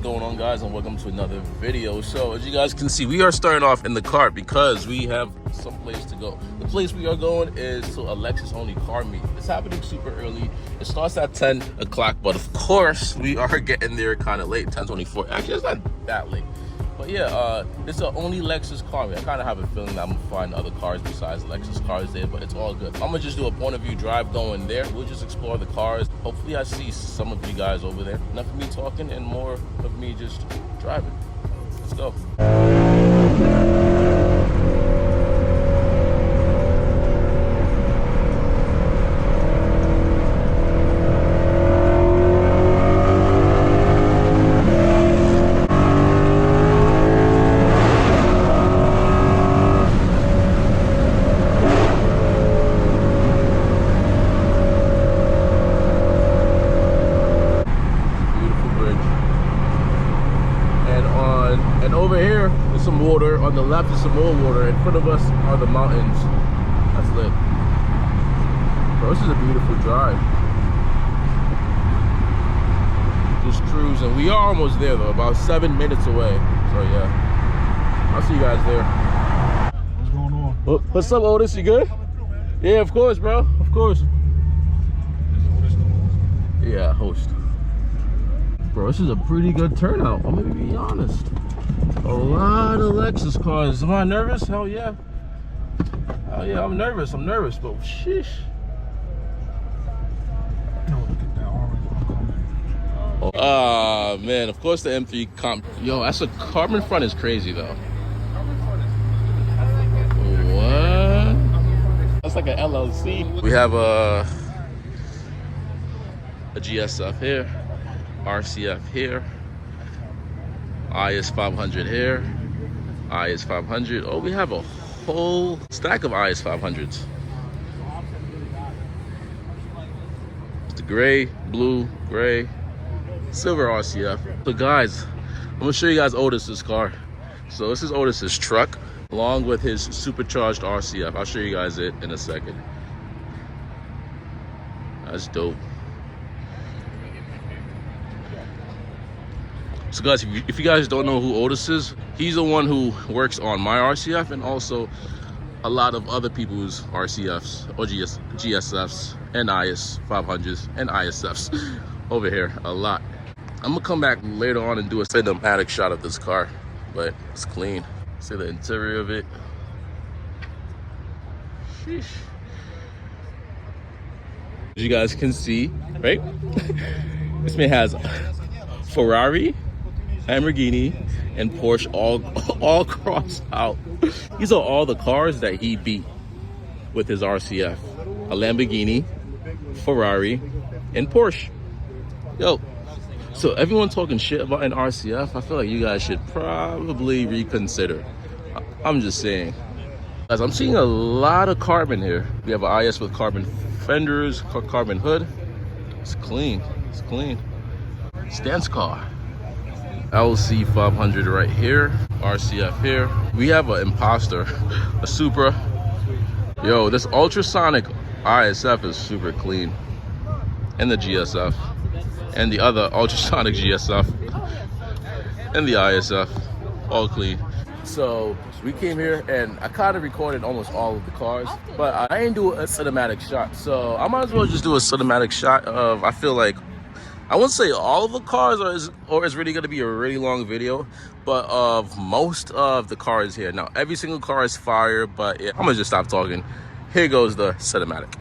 going on, guys, and welcome to another video. So as you guys can see, we are starting off in the car because we have some place to go. The place we are going is to a Lexus only car meet. It's happening super early. It starts at 10 o'clock, but of course we are getting there kind of late, 10:24. Actually, it's not that late. But yeah, it's the only Lexus car meet. I kind of have a feeling that I'm gonna find other cars besides Lexus cars there, but it's all good. I'm gonna just do a point of view drive going there. We'll just explore the cars. Hopefully I see some of you guys over there. Enough of me talking and more of me just driving. Let's go. And over here is some water. On the left is some more water. In front of us are the mountains. That's lit. Bro, this is a beautiful drive. Just cruising. We are almost there though, about 7 minutes away. So yeah, I'll see you guys there. What's going on? What's up, Otis? You good? Yeah, of course, bro. Of course. Yeah, host. Bro, this is a pretty good turnout. I'm gonna be honest. A lot of Lexus cars. Am I nervous? Hell yeah. Hell yeah, I'm nervous, but sheesh. Ah, man, of course the M3 comp. Yo, that's a carbon front is crazy though. What? That's like an LLC. We have a GSF here, RCF here, IS 500 here, IS 500. Oh, we have a whole stack of IS 500s. It's the gray, blue, gray, silver RCF. So guys, I'm gonna show you guys Otis's car. So this is Otis's truck along with his supercharged RCF. I'll show you guys it in a second. That's dope. So guys, if you guys don't know who Otis is, he's the one who works on my RCF and also a lot of other people's RCFs or GSFs and IS 500s and ISFs over here a lot. I'm gonna come back later on and do a cinematic shot of this car, but it's clean. See the interior of it. Sheesh. As you guys can see, right? This man has Ferrari, Lamborghini, and Porsche all crossed out. These are all the cars that he beat with his RCF. A Lamborghini, Ferrari, and Porsche. Yo, so everyone talking shit about an RCF, I feel like you guys should probably reconsider. I'm just saying. Guys, I'm seeing a lot of carbon here. We have an IS with carbon fenders, carbon hood. It's clean, it's clean. Stance car. LC 500 right here, RCF here. We have an Imposter, a Supra. Yo, this ultrasonic ISF is super clean. And the GSF. And the other ultrasonic GSF. And the ISF. All clean. So we came here and I kind of recorded almost all of the cars, but I didn't do a cinematic shot. So I might as well just do a cinematic shot of, I feel like, I wouldn't say all of the cars or it's really going to be a really long video, but of most of the cars here. Now, every single car is fire, but yeah, I'm going to just stop talking. Here goes the cinematic.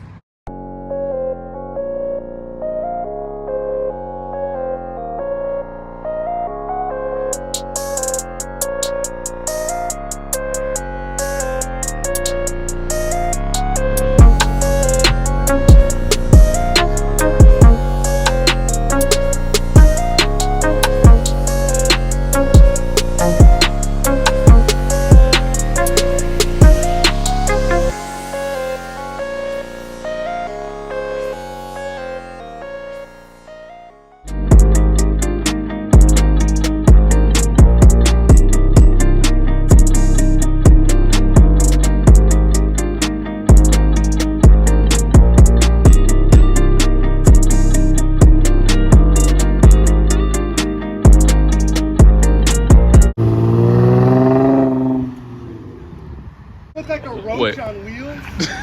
Look like a roach Wait. on wheels.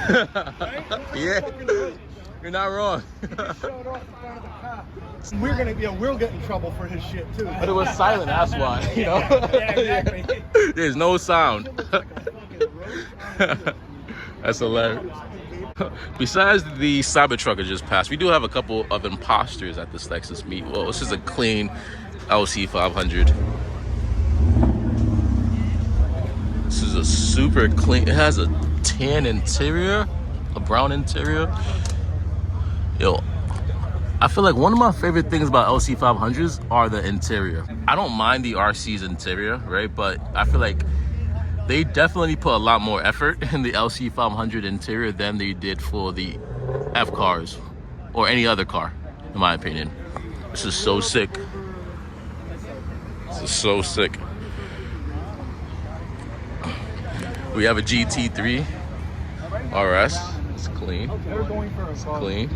Right? Yeah. Fucking roach. You're not wrong. He just showed off in front of the cop. We'll get in trouble for his shit too. But it was silent, that's why, you know? Yeah, exactly. There's no sound. It looks like a fucking roach on wheels. That's hilarious. Besides the Cybertruck that just passed, we do have a couple of imposters at this Lexus meet. Well, this is a clean LC 500. This is a super clean. It has a tan interior, a brown interior. Yo, I feel like one of my favorite things about LC 500s are the interior. I don't mind the RC's interior, right? But I feel like they definitely put a lot more effort in the LC 500 interior than they did for the F cars or any other car, in my opinion. This is so sick. This is so sick. We have a GT3 RS. It's clean. It's clean.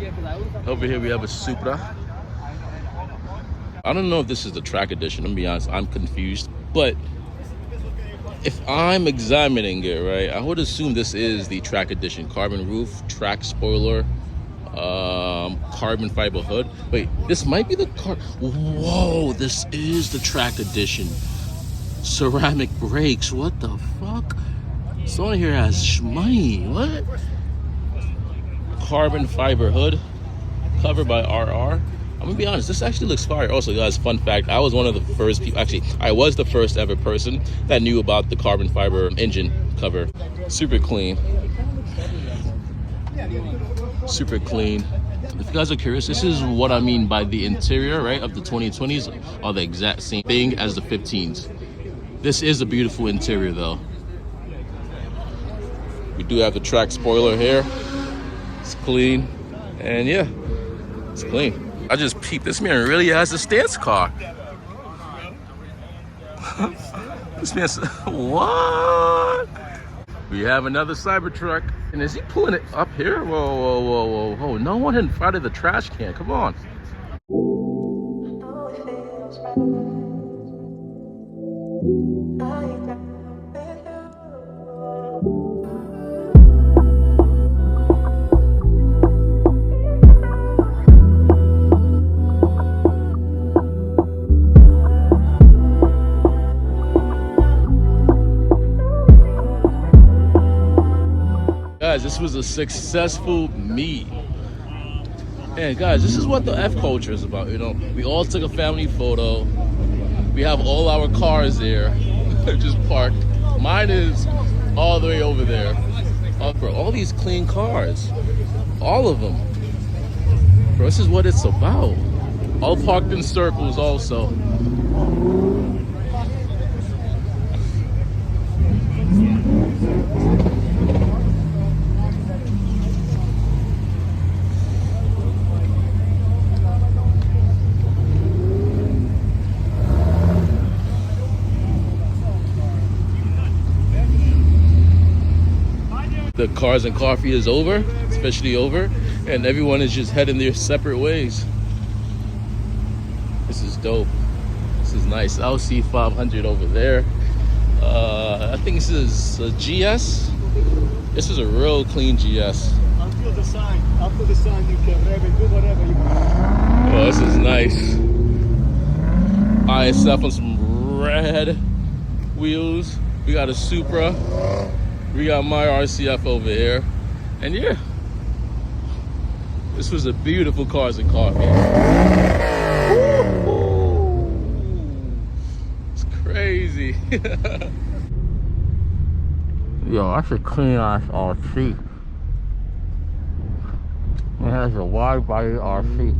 Over here we have a Supra. I don't know if this is the track edition. I'm gonna be honest, I'm confused. But if I'm examining it right, I would assume this is the track edition. Carbon roof, track spoiler, carbon fiber hood. Wait, this might be the car. Whoa, this is the track edition. Ceramic brakes. What the fuck? Someone here has money. What? Carbon fiber hood, covered by RR. I'm gonna be honest, this actually looks fire. Also, guys, fun fact, I was one of the first people, actually, I was the first ever person that knew about the carbon fiber engine cover. Super clean. Super clean. If you guys are curious, this is what I mean by the interior, right, of the 2020s are the exact same thing as the 15s. This is a beautiful interior, though. We do have the track spoiler here. It's clean. And yeah, it's clean. I just peeped. This man really has a stance car. This man's what? We have another Cybertruck, and is he pulling it up here? Whoa, whoa, whoa, whoa, whoa! No one in front of the trash can. Come on. Guys, this was a successful meet. And guys, this is what the F culture is about, you know. We all took a family photo. We have all our cars there, just parked. Mine is all the way over there. Bro, all these clean cars, all of them. Bro, this is what it's about. All parked in circles also. The cars and coffee is over, especially over, and everyone is just heading their separate ways. This is dope. This is nice. LC 500 over there. I think this is a GS. This is a real clean GS. I'll feel the sign. I'll put the sign. You can rev it, do whatever you want. Oh, this is nice. ISF on some red wheels. We got a Supra. We got my RCF over here. And yeah, this was a beautiful cars and coffee. It's crazy. Yo, that's a clean ass RC. It has a wide body RC.